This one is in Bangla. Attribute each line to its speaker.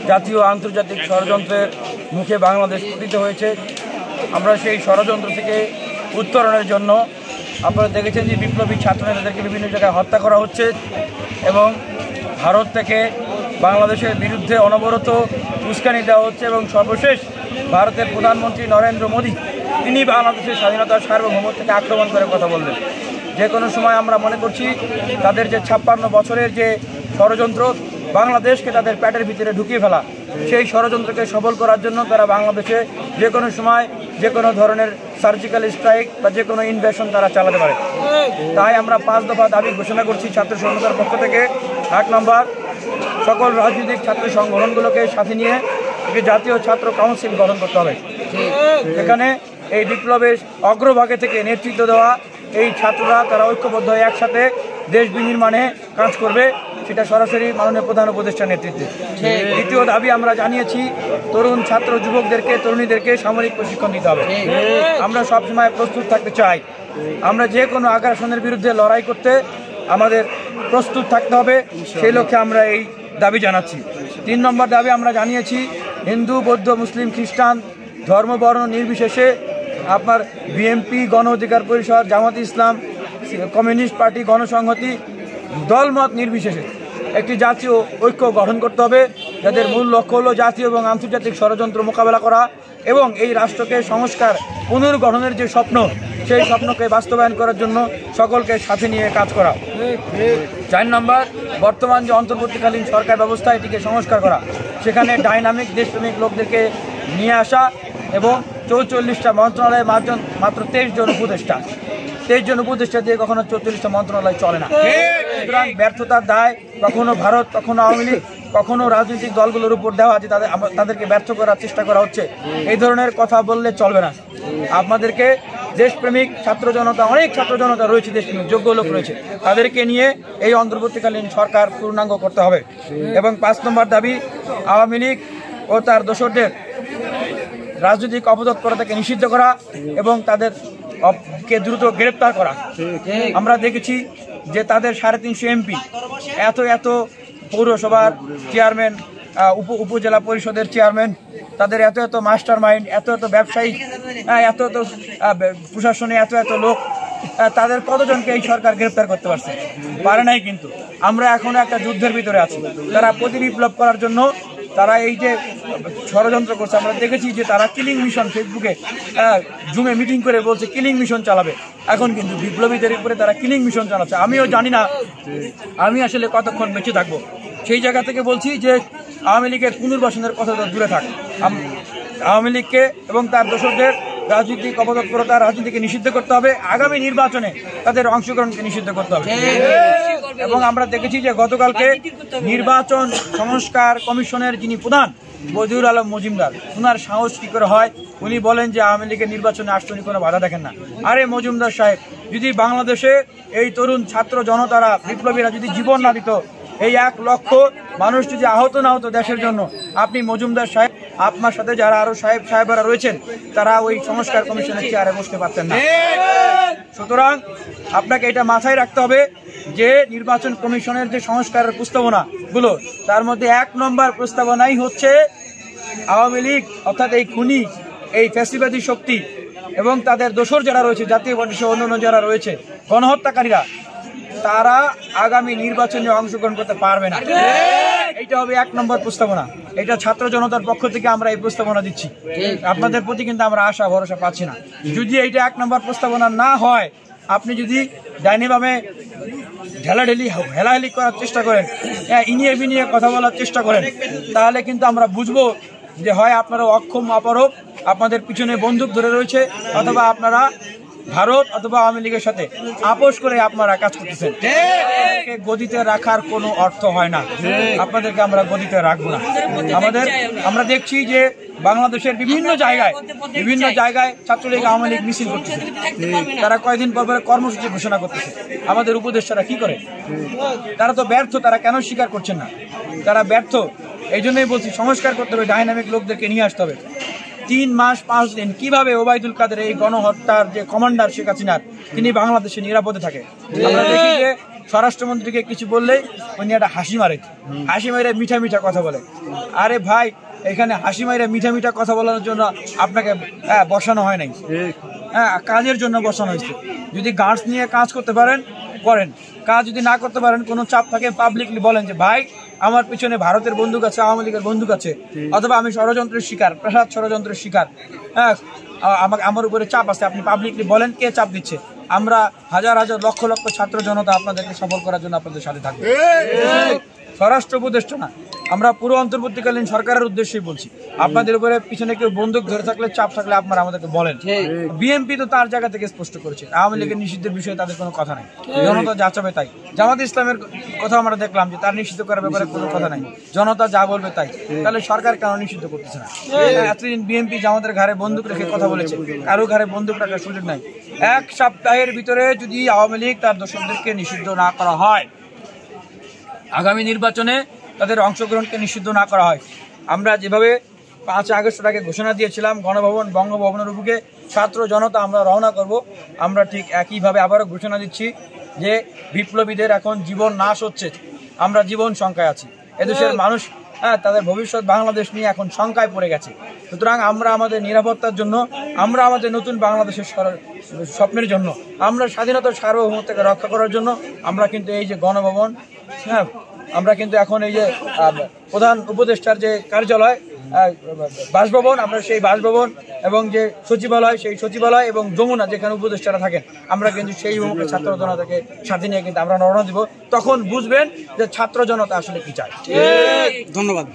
Speaker 1: জাতীয় আন্তর্জাতিক ষড়যন্ত্রের মুখে বাংলাদেশ পতিত হয়েছে। আমরা সেই ষড়যন্ত্র থেকে উত্তরণের জন্য আপনারা দেখেছেন যে বিপ্লবী ছাত্র নেতাদেরকে বিভিন্ন জায়গায় হত্যা করা হচ্ছে এবং ভারত থেকে বাংলাদেশের বিরুদ্ধে অনবরত উস্কানি দেওয়া হচ্ছে এবং সর্বশেষ ভারতের প্রধানমন্ত্রী নরেন্দ্র মোদী তিনি বাংলাদেশের স্বাধীনতার সার্বভৌমত্বকে আক্রমণ করে কথা বললেন। যে কোনো সময় আমরা মনে করছি তাদের যে 56 বছরের যে ষড়যন্ত্র বাংলাদেশকে তাদের পেটের ভিতরে ঢুকিয়ে ফেলা, সেই ষড়যন্ত্রকে সফল করার জন্য তারা বাংলাদেশে যে কোনো সময় যে কোনো ধরনের সার্জিক্যাল স্ট্রাইক বা যে কোনো ইনভেশন তারা চালাতে পারে। তাই আমরা 5 দফা দাবি ঘোষণা করছি ছাত্র সংগঠনের পক্ষ থেকে। 1 নম্বর, সকল রাজনৈতিক ছাত্র সংগঠনগুলোকে সাথে নিয়ে একটি জাতীয় ছাত্র কাউন্সিল গঠন করতে হবে। এখানে এই বিপ্লবের অগ্রভাগে থেকে নেতৃত্ব দেওয়া এই ছাত্ররা তারা ঐক্যবদ্ধ হয়ে একসাথে দেশ বিনির্মাণে কাজ করবে, সেটা সরাসরি মাননীয় প্রধান উপদেষ্টার নেতৃত্বে। দ্বিতীয় দাবি আমরা জানিয়েছি তরুণ ছাত্র যুবকদেরকে তরুণীদেরকে সামরিক প্রশিক্ষণ দিতে হবে। আমরা সবসময় প্রস্তুত থাকতে চাই। আমরা যে কোনো আগ্রাসনের বিরুদ্ধে লড়াই করতে আমাদের প্রস্তুত থাকতে হবে, সেই লক্ষ্যে আমরা এই দাবি জানাচ্ছি। 3 নম্বর দাবি আমরা জানিয়েছি হিন্দু বৌদ্ধ মুসলিম খ্রিস্টান ধর্ম বর্ণ নির্বিশেষে আপনার বিএনপি গণ অধিকার পরিষদ জামাত ইসলাম কমিউনিস্ট পার্টি গণসংহতি দলমত নির্বিশেষে একটি জাতীয় ঐক্য গঠন করতে হবে, যাদের মূল লক্ষ্য হলো জাতীয় এবং আন্তর্জাতিক ষড়যন্ত্র মোকাবেলা করা এবং এই রাষ্ট্রকে সংস্কার পুনর্গঠনের যে স্বপ্ন সেই স্বপ্নকে বাস্তবায়ন করার জন্য সকলকে সাথে নিয়ে কাজ করা। 4 নম্বর, বর্তমান যে অন্তর্বর্তীকালীন সরকার ব্যবস্থা এটিকে সংস্কার করা, সেখানে ডাইনামিক দেশপ্রেমিক লোকদেরকে নিয়ে আসা এবং 44টা মন্ত্রণালয়ে মাত্র 23 জন উপদেষ্টা। 23 জন উপদেষ্টা দিয়ে কখনো 44টা মন্ত্রণালয় চলে না। সুতরাং ব্যর্থতার দায় কখনো ভারত, কখনো আওয়ামী লীগ, কখনো রাজনৈতিক দলগুলোর উপর দেওয়া যে তাদেরকে ব্যর্থ করার চেষ্টা করা হচ্ছে, এই ধরনের কথা বললে চলবে না। আপনাদেরকে দেশপ্রেমিক ছাত্র জনতা, অনেক ছাত্র জনতা রয়েছে, দেশপ্রেমিক যোগ্য লোক রয়েছে, তাদেরকে নিয়ে এই অন্তর্বর্তীকালীন সরকার পূর্ণাঙ্গ করতে হবে। এবং 5 নম্বর দাবি আওয়ামী লীগ ও তার দোসরদের রাজনৈতিক অপতৎপরতাকে নিষিদ্ধ করা এবং তাদেরকে দ্রুত গ্রেপ্তার করা। আমরা দেখেছি যে তাদের 350 এমপি, এত পৌরসভার চেয়ারম্যান, উপজেলা পরিষদের চেয়ারম্যান, তাদের এত মাস্টার মাইন্ড, এত ব্যবসায়ী, এত প্রশাসনে এত লোক, তাদের কতজনকে এই সরকার গ্রেপ্তার করতে পারছে? পারে নাই। কিন্তু আমরা এখনো একটা যুদ্ধের ভিতরে আছি। তারা প্রতিবিপ্লব করার জন্য তারা এই যে ষড়যন্ত্র করছে, আমরা দেখেছি যে তারা কিলিং মিশন ফেসবুকে জুমে মিটিং করে বলছে কিলিং মিশন চালাবে। এখন কিন্তু বিপ্লবীদের উপরে তারা কিলিং মিশন চালাচ্ছে। আমিও জানি না আমি আসলে কতক্ষণ বেঁচে থাকবো। সেই জায়গা থেকে বলছি যে আওয়ামী লীগের পুনর্বাসনের কথা তো দূরে থাক, আওয়ামী লীগকে এবং তার দোসরদের রাজনৈতিক অপতৎপরতা, রাজনীতিকে নিষিদ্ধ করতে হবে। আগামী নির্বাচনে তাদের অংশগ্রহণকে নিষিদ্ধ করতে হবে। এবং আমরা দেখেছি যে গতকালকে নির্বাচন সংস্কার কমিশনের যিনি প্রধান বদিউল আলম মজুমদার, ওনার সাহস কী করে হয় উনি বলেন যে আওয়ামী লীগের নির্বাচনে আসতে উনি কোনো বাধা দেখেন না। আরে মজুমদার সাহেব, যদি বাংলাদেশে এই তরুণ ছাত্র জনতারা বিপ্লবীরা যদি জীবন না দিত, এই 1 লক্ষ মানুষ যদি আহত না হতো দেশের জন্য, আপনি মজুমদার সাহেব, আপনার সাথে যারা আরো সাহেবরা রয়েছেন তারা ওই সংস্কার কমিশনের চেয়ারে বসতে পারতেন না। সুতরাং আপনাকে এটা মাথায় রাখতে হবে যে নির্বাচন কমিশনের যে সংস্কারের প্রস্তাবনাগুলো, তার মধ্যে 1 নম্বর প্রস্তাবনাই হচ্ছে আওয়ামী লীগ অর্থাৎ এই খুনি, এই ফ্যাসিবাদী শক্তি এবং তাদের দোসর যারা রয়েছে, জাতীয় পার্টি সহ অন্যান্য যারা রয়েছে গণহত্যাকারীরা, তারা আগামী নির্বাচনে অংশগ্রহণ করতে পারবে না। এইটা হবে 1 নম্বর প্রস্তাবনা। এটা ছাত্র জনতার পক্ষ থেকে আমরা এই প্রস্তাবনা দিচ্ছি। আপনাদের প্রতি কিন্তু আমরা আশা ভরসা পাচ্ছি না। যদি এইটা 1 নম্বর প্রস্তাবনা না হয়, আপনি যদি ডাইনিভাবে হেলাহেলি করার চেষ্টা করেন, ইনিয়ে বিনিয়ে কথা বলার চেষ্টা করেন, তাহলে কিন্তু আমরা বুঝবো যে হয় আপনারা অক্ষম অপারগ, আপনাদের পিছনে বন্দুক ধরে রয়েছে, অথবা আপনারা ভারত অথবা আওয়ামী লীগের সাথে আপোষ করে আপনারা কাজ করতেছেন। গদিতে রাখার কোনো অর্থ হয় না। আপনাদেরকে আমরা গদিতে রাখবো না। আমরা দেখছি যে বাংলাদেশের বিভিন্ন জায়গায় ছাত্রলীগ আওয়ামী লীগ মিছিল করতেছে। তারা কয়েকদিন পর কর্মসূচি ঘোষণা করতেছে। আমাদের উপদেষ্টারা কি করে? তারা তো ব্যর্থ। তারা কেন স্বীকার করছেন না? তারা ব্যর্থ। এই জন্যই বলছি সংস্কার করতে হবে, ডাইনামিক লোকদেরকে নিয়ে আসতে হবে। 3 মাস 5 দিন কিভাবে ওবায়দুল কাদের এই গণহত্যার যে কমান্ডার শেখ হাসিনার, তিনি বাংলাদেশে নিরাপদে থাকে? আমরা দেখি যে স্বরাষ্ট্রমন্ত্রীকে কিছু বললেই উনি একটা হাসি মারে মিঠা মিঠা কথা বলে। আরে ভাই, এখানে হাসি মাইরে মিঠা মিঠা কথা বলার জন্য আপনাকে বসানো হয় নাই, কাজের জন্য বসানো হয়েছে। যদি গার্ডস নিয়ে কাজ করতে পারেন করেন, কাজ যদি না করতে পারেন, কোনো চাপ থাকে পাবলিকলি বলেন যে ভাই আমার পিছনে ভারতের বন্দুক আছে, আওয়ামী লীগের বন্দুক আছে, অথবা আমি ষড়যন্ত্রের শিকার, প্রসাদ ষড়যন্ত্রের শিকার, আমার উপরে চাপ আছে, আপনি পাবলিকলি বলেন কে চাপ দিচ্ছে। আমরা হাজার হাজার লক্ষ লক্ষ ছাত্র জনতা আপনাদেরকে সফল করার জন্য আপনাদের সাথে থাকবে। স্বরাষ্ট্র উপদেষ্টা না, আমরা পুরো অন্তর্বর্তীকালীন সরকারের উদ্দেশ্যেই বলছি। আপনাদের উপরে পিছনে কেউ বন্দুক ধরে থাকলে, চাপ থাকলে আপনারা আমাদেরকে বলেন। বিএনপি তো তার জায়গা থেকে স্পষ্ট করেছে, আওয়ামী লীগের নিষিদ্ধের বিষয়ে তাদের কোনো কথা নাই, জনতা যা চাবে তাই। জামাত ইসলামের কথা আমরা দেখলাম যে তার নিষিদ্ধ করার ব্যাপারে কোনো কথা নাই, জনতা যা বলবে তাই। তাহলে সরকার কেন নিষিদ্ধ করতেছে না? এতদিন বিএনপি জামাতের ঘাড়ে বন্দুক রেখে কথা বলেছে, কারো ঘাড়ে বন্দুক রাখার সুযোগ নাই। এক সপ্তাহের ভিতরে যদি আওয়ামী লীগ তার দোষরদেরকে নিষিদ্ধ না করা হয়, আগামী নির্বাচনে তাদের অংশগ্রহণকে নিষিদ্ধ না করা হয়, আমরা যেভাবে 5 আগস্টের আগে ঘোষণা দিয়েছিলাম গণভবন বঙ্গভবনের বুকে ছাত্র জনতা আমরা রওনা করব, আমরা ঠিক একইভাবে আবারও ঘোষণা দিচ্ছি যে বিপ্লবীদের এখন জীবন নাশ হচ্ছে, আমরা জীবন শঙ্কায় আছি। এদেশের মানুষ তাদের ভবিষ্যৎ বাংলাদেশ নিয়ে এখন শঙ্কায় পড়ে গেছে। সুতরাং আমরা আমাদের নিরাপত্তার জন্য, আমরা আমাদের নতুন বাংলাদেশের স্বপ্নের জন্য, আমরা স্বাধীনতার সার্বভৌমত্বকে রক্ষা করার জন্য আমরা কিন্তু এই যে গণভবন, আমরা কিন্তু এখন এই যে প্রধান উপদেষ্টার যে কার্যালয় বাসভবন, আমরা সেই বাসভবন এবং যে সচিবালয়, সেই সচিবালয় এবং যমুনা যেখানে উপদেষ্টারা থাকেন, আমরা কিন্তু সেই মুখে ছাত্র জনতাকে সাথে নিয়ে কিন্তু আমরা রওনা দিব। তখন বুঝবেন যে ছাত্র জনতা আসলে কি চায়। ধন্যবাদ।